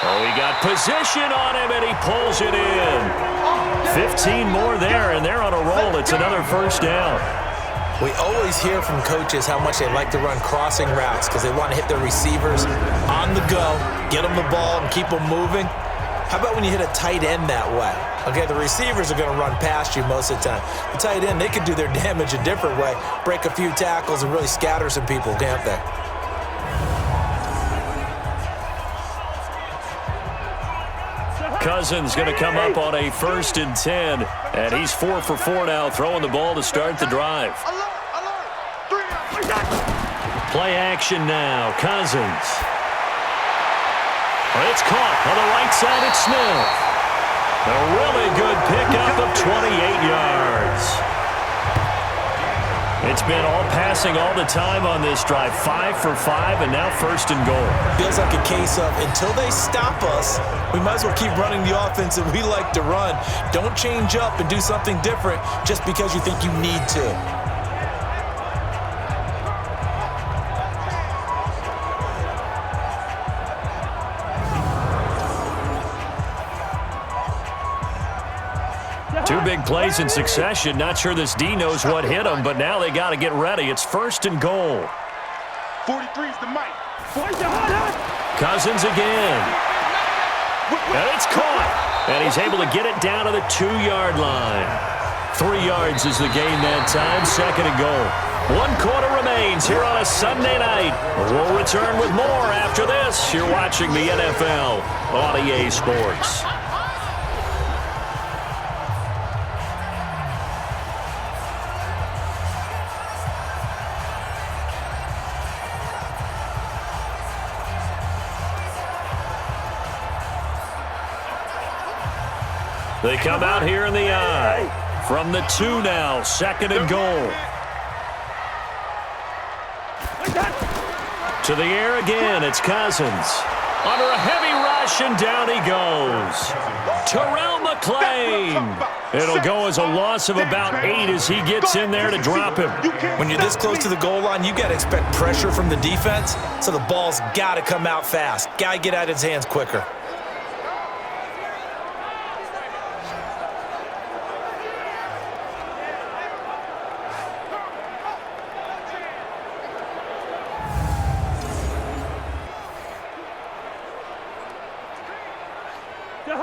Oh, he got position on him, and he pulls it in. 15 more there, and they're on a roll. It's another 1st down. We always hear from coaches how much they like to run crossing routes because they want to hit their receivers on the go, get them the ball, and keep them moving. How about when you hit a tight end that way? Okay, the receivers are going to run past you most of the time. The tight end, they can do their damage a different way, break a few tackles and really scatter some people, can't they? Cousins going to come up on a 1st and 10, and he's 4 for 4 now, throwing the ball to start the drive. Play action now, Cousins. It's caught on the right side at Smith. A really good pickup of 28 yards. It's been all passing all the time on this drive. 5 for 5, and now 1st and goal. Feels like a case of until they stop us, we might as well keep running the offense that we like to run. Don't change up and do something different just because you think you need to. Two big plays in succession. Not sure this D knows what hit him, but now they got to get ready. It's 1st and goal. 43 is the mic. Cousins again. And it's caught. And he's able to get it down to the 2-yard line. 3 yards is the gain that time, 2nd and goal. 1 quarter remains here on a Sunday night. We'll return with more after this. You're watching the NFL on EA Sports. They come out here in the I. From the 2 now, 2nd and goal. To the air again, it's Cousins. Under a heavy rush, and down he goes. Terrell McClain. It'll go as a loss of about 8 as he gets in there to drop him. When you're this close to the goal line, you got to expect pressure from the defense, so the ball's got to come out fast. Got to get out of his hands quicker.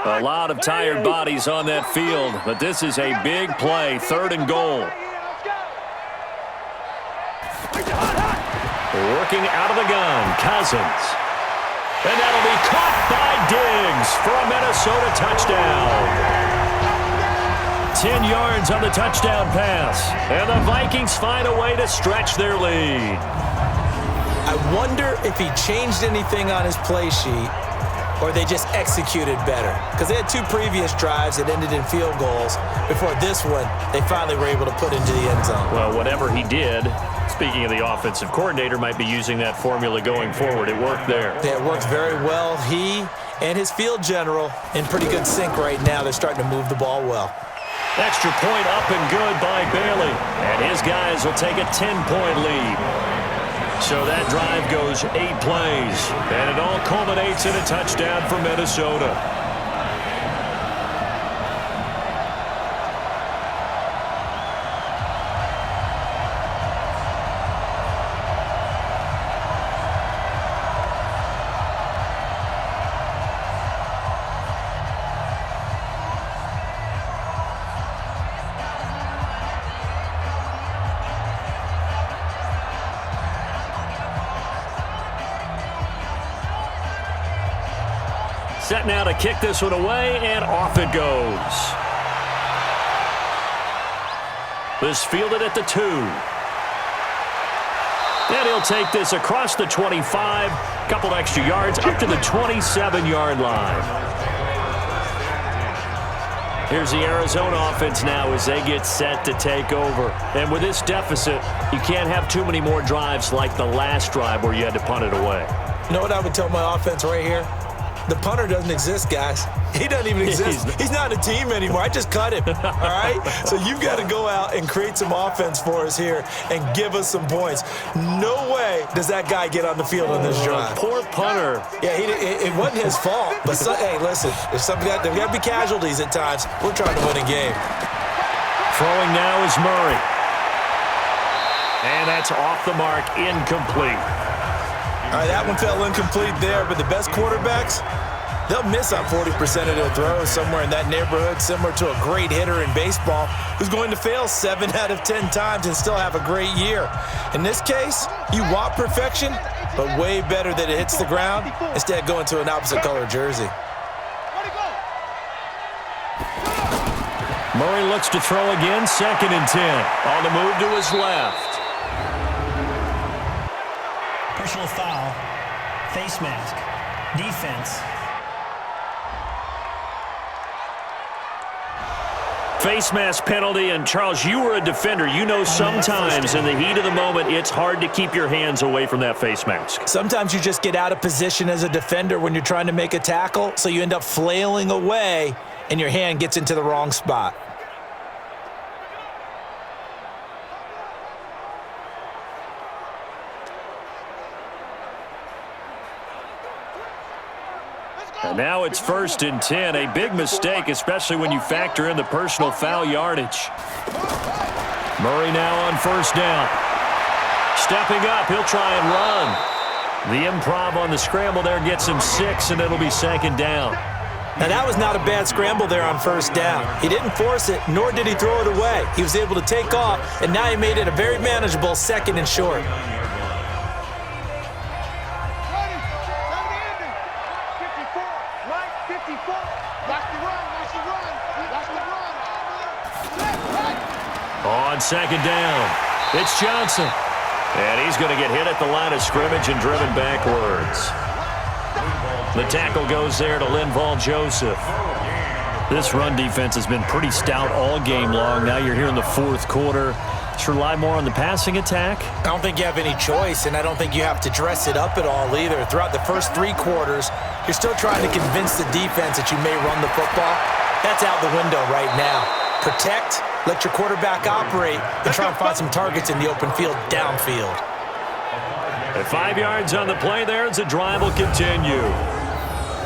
A lot of tired bodies on that field, but this is a big play, 3rd and goal. Working out of the gun, Cousins. And that'll be caught by Diggs for a Minnesota touchdown. 10 yards on the touchdown pass, and the Vikings find a way to stretch their lead. I wonder if he changed anything on his play sheet, or they just executed better. Because they had 2 previous drives that ended in field goals. Before this one, they finally were able to put into the end zone. Well, whatever he did, speaking of the offensive coordinator, might be using that formula going forward. It worked there. Yeah, it worked very well. He and his field general in pretty good sync right now. They're starting to move the ball well. Extra point up and good by Bailey. And his guys will take a 10-point lead. So that drive goes 8 plays, and it all culminates in a touchdown for Minnesota. Set now to kick this one away, and off it goes. This fielded at the 2. And he'll take this across the 25, couple extra yards, up to the 27-yard line. Here's the Arizona offense now as they get set to take over. And with this deficit, you can't have too many more drives like the last drive where you had to punt it away. You know what I would tell my offense right here? The punter doesn't exist, guys. He doesn't even exist. He's not a team anymore. I just cut him, all right? So you've got to go out and create some offense for us here and give us some points. No way does that guy get on the field on this drive. Poor punter. Yeah, it wasn't his fault. But, hey, listen, there's got to be casualties at times. We're trying to win a game. Throwing now is Murray. And that's off the mark, incomplete. All right, that one fell incomplete there, but the best quarterbacks, they'll miss on 40% of their throws somewhere in that neighborhood, similar to a great hitter in baseball who's going to fail 7 out of 10 times and still have a great year. In this case, you want perfection, but way better that it hits the ground instead of going to an opposite color jersey. Murray looks to throw again, 2nd and 10. On the move to his left. Personal foul, face mask, defense. Face mask penalty, and Charles, you were a defender. You know sometimes in the heat of the moment, it's hard to keep your hands away from that face mask. Sometimes you just get out of position as a defender when you're trying to make a tackle, so you end up flailing away, and your hand gets into the wrong spot. And now it's 1st and 10. A big mistake, especially when you factor in the personal foul yardage. Murray now on 1st down. Stepping up, he'll try and run. The improv on the scramble there gets him 6, and it'll be 2nd down. Now, that was not a bad scramble there on first down. He didn't force it, nor did he throw it away. He was able to take off, and now he made it a very manageable 2nd and short. On 2nd down, it's Johnson. And he's going to get hit at the line of scrimmage and driven backwards. The tackle goes there to Linval Joseph. This run defense has been pretty stout all game long. Now you're here in the 4th quarter. Should rely more on the passing attack? I don't think you have any choice, and I don't think you have to dress it up at all either. Throughout the first 3 quarters, you're still trying to convince the defense that you may run the football. That's out the window right now. Protect, let your quarterback operate, and try and find some targets in the open field downfield. At 5 yards on the play there, as the drive will continue.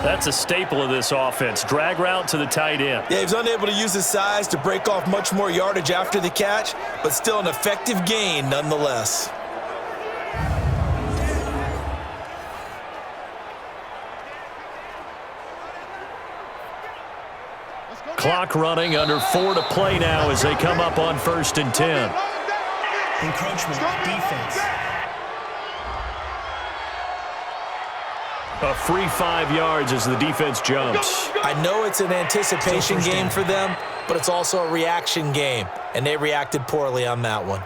That's a staple of this offense. Drag route to the tight end. Yeah, he was unable to use his size to break off much more yardage after the catch, but still an effective gain nonetheless. Clock running, under 4 to play now as they come up on 1st and 10. Encroachment, defense. A free 5 yards as the defense jumps. I know it's an anticipation game for them, but it's also a reaction game, and they reacted poorly on that one.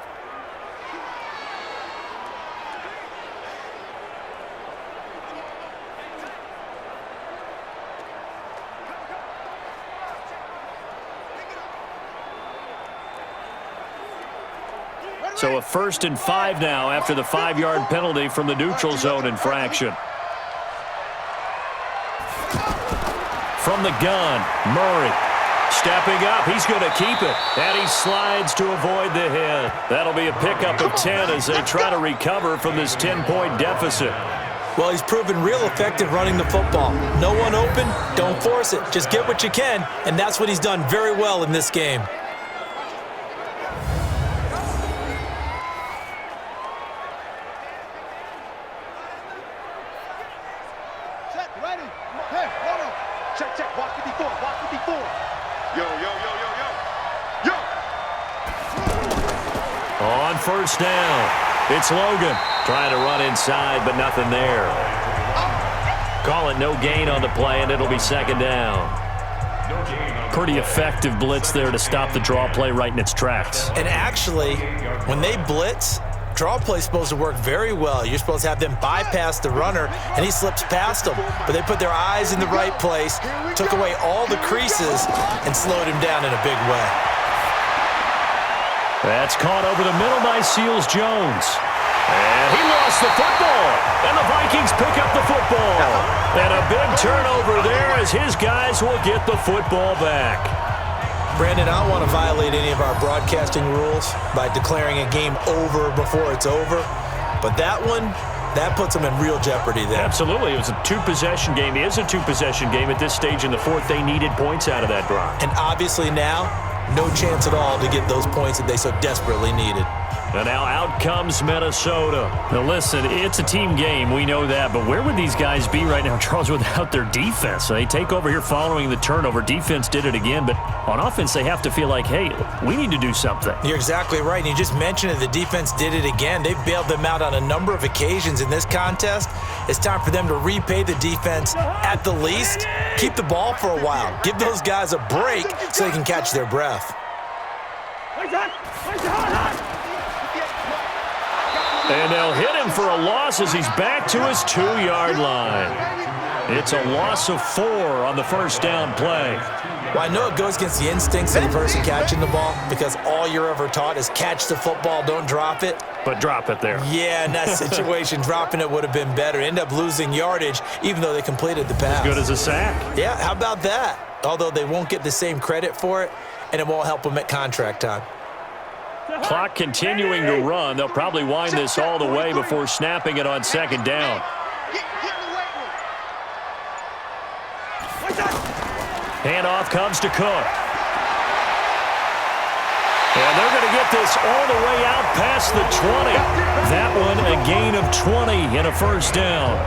So a 1st and 5 now after the 5-yard penalty from the neutral zone infraction. From the gun, Murray. Stepping up, he's going to keep it. And he slides to avoid the hit. That'll be a pickup of 10 as they try to recover from this 10-point deficit. Well, he's proven real effective running the football. No one open, don't force it. Just get what you can, and that's what he's done very well in this game. On 1st down, it's Logan trying to run inside, but nothing there. Call it no gain on the play, and it'll be 2nd down. Pretty effective blitz there to stop the draw play right in its tracks. And actually, when they blitz, draw play's supposed to work very well. You're supposed to have them bypass the runner, and he slips past them. But they put their eyes in the right place, took away all the creases, and slowed him down in a big way. That's caught over the middle by Seals-Jones. And he lost the football. And the Vikings pick up the football. And a big turnover there as his guys will get the football back. Brandon, I don't want to violate any of our broadcasting rules by declaring a game over before it's over. But that one, that puts them in real jeopardy there. Absolutely. It was a 2-possession game. It is a 2-possession game at this stage in the 4th. They needed points out of that drive. And obviously now, no chance at all to get those points that they so desperately needed. And now out comes Minnesota. Now listen, it's a team game, we know that, but where would these guys be right now, Charles, without their defense? They take over here following the turnover. Defense did it again, but on offense they have to feel like, hey, we need to do something. You're exactly right. And you just mentioned it, the defense did it again. They've bailed them out on a number of occasions in this contest. It's time for them to repay the defense at the least. Keep the ball for a while. Give those guys a break so they can catch their breath. And they'll hit him for a loss as he's back to his 2-yard line. It's a loss of 4 on the 1st down play. Well, I know it goes against the instincts of the person catching the ball because all you're ever taught is catch the football, don't drop it. But drop it there. Yeah, in that situation, dropping it would have been better. End up losing yardage even though they completed the pass. As good as a sack. Yeah, how about that? Although they won't get the same credit for it, and it won't help them at contract time. Clock continuing to run. They'll probably wind this all the way before snapping it on 2nd down. Handoff comes to Cook. And they're going to get this all the way out past the 20. That one a gain of 20 and a 1st down.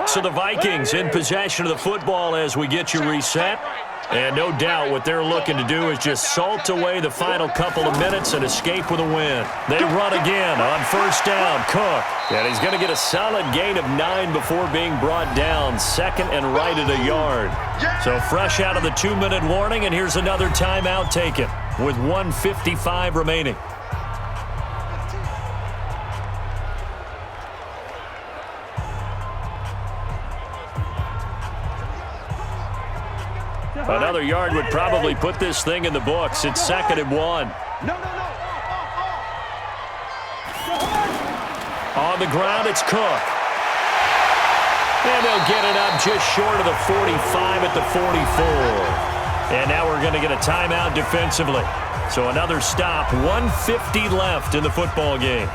So the Vikings in possession of the football as we get you reset. And no doubt what they're looking to do is just salt away the final couple of minutes and escape with a win. They run again on first down. Cook. And he's going to get a solid gain of 9 before being brought down. Second and right at a yard. So fresh out of the 2-minute warning, and here's another timeout taken with 1:55 remaining. Another yard would probably put this thing in the books. It's 2nd and 1. On the ground, it's Cook. And they'll get it up just short of the 45 at the 44. And now we're going to get a timeout defensively. So another stop, 1:50 left in the football game.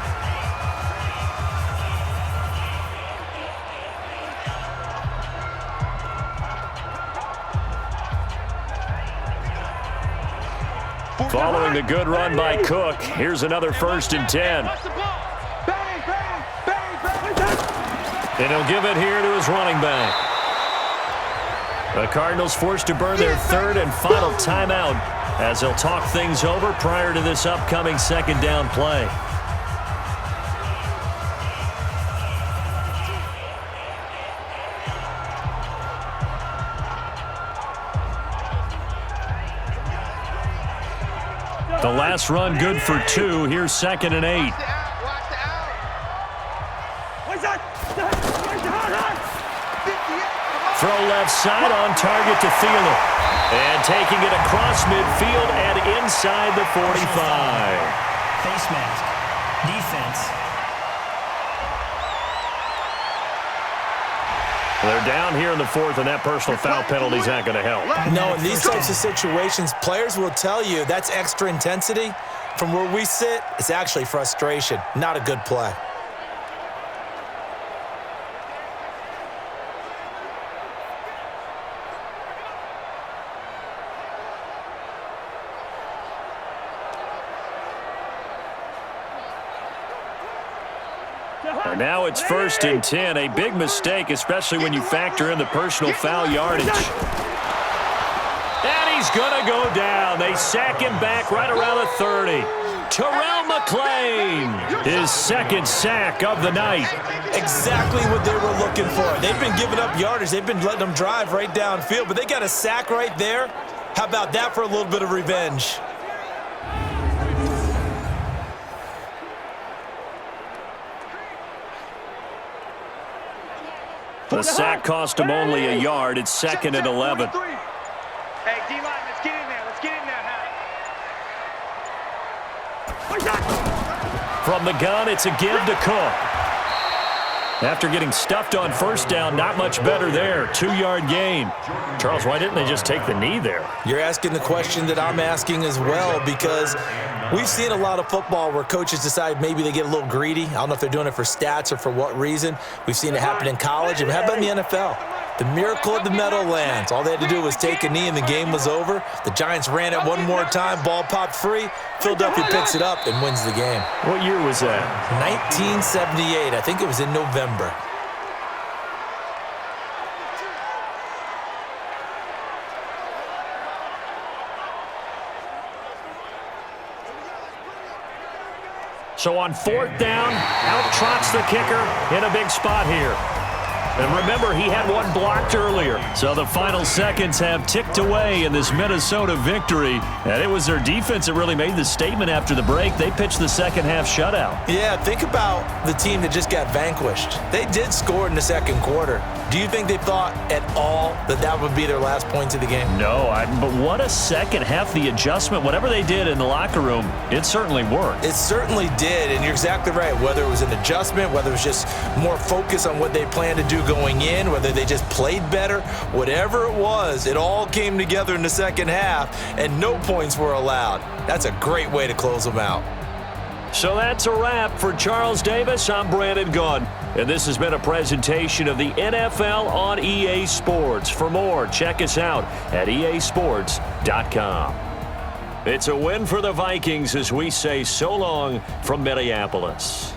Following the good run by Cook, here's another 1st and 10. And he'll give it here to his running back. The Cardinals forced to burn their 3rd and final timeout as they'll talk things over prior to this upcoming 2nd down play. The last run good for 2. Here's 2nd and 8. Throw left side on target to Thielen. And taking it across midfield and inside the 45. Face mask. Defense. They're down here in the 4th, and that personal foul penalty is not going to help. No, in these types of situations, players will tell you that's extra intensity. From where we sit, it's actually frustration, not a good play. Now it's 1st and 10. A big mistake, especially when you factor in the personal foul yardage. And he's going to go down. They sack him back right around the 30. Terrell McClain, his 2nd sack of the night. Exactly what they were looking for. They've been giving up yardage. They've been letting them drive right downfield, but they got a sack right there. How about that for a little bit of revenge? The sack cost him only a yard. It's 2nd and 11. Hey, D-line, let's get in there. Let's get in there, From the gun, it's a give to Cook. After getting stuffed on first down, not much better there. 2-yard gain. Charles, why didn't they just take the knee there? You're asking the question that I'm asking as well, because we've seen a lot of football where coaches decide maybe they get a little greedy. I don't know if they're doing it for stats or for what reason. We've seen it happen in college. And how about in the NFL? The miracle of the Meadowlands. All they had to do was take a knee and the game was over. The Giants ran it one more time. Ball popped free. Philadelphia picks it up and wins the game. What year was that? 1978. I think it was in November. So on 4th down, out trots the kicker in a big spot here. And remember, he had one blocked earlier. So the final seconds have ticked away in this Minnesota victory. And it was their defense that really made the statement after the break. They pitched the second-half shutout. Yeah, think about the team that just got vanquished. They did score in the 2nd quarter. Do you think they thought at all that that would be their last points of the game? No, but what a second half. The adjustment, whatever they did in the locker room, it certainly worked. It certainly did, and you're exactly right. Whether it was an adjustment, whether it was just more focus on what they planned to do going in, whether they just played better, whatever it was, it all came together in the 2nd half, and no points were allowed. That's a great way to close them out. So that's a wrap for Charles Davis. I'm Brandon Gunn, and this has been a presentation of the NFL on EA Sports. For more, check us out at easports.com. It's a win for the Vikings as we say so long from Minneapolis.